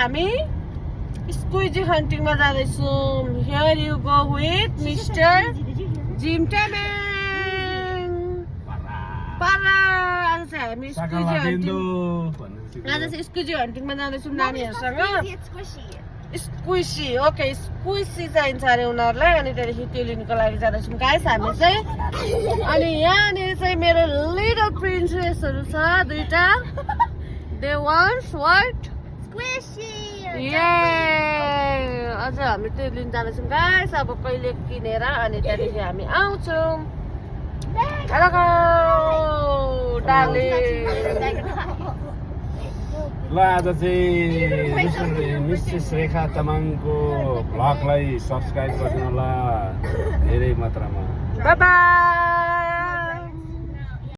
हामी स्क्विजी हन्टिङमा जाँदैछौँ। Here you go with mister Jim Tamang. पारा आज चाहिँ हामी स्क्विजी हन्टिङमा जाँदैछौँ नानीहरूसँग। स्क्विसी ओके स्क्विसी चाहिन्छ अरे उनीहरूलाई अनि त्यहाँदेखि त्यो लिनुको लागि जाँदैछौँ गाइस हामी चाहिँ। अनि यहाँनिर चाहिँ मेरो लिटल प्रिन्सेसहरू छ दुईटा। They wants what Squishy. अझ हामी त्यो लिन जाँदैछौँ गाइस। अब कहिले किनेर अनि त्यहाँदेखि हामी आउँछौँ। Hello darling. ल आज चाहिँ मिसेस रेखा तामाङको भ्लगलाई सब्सक्राइब गर्नु होला धेरै मात्रामा। By by.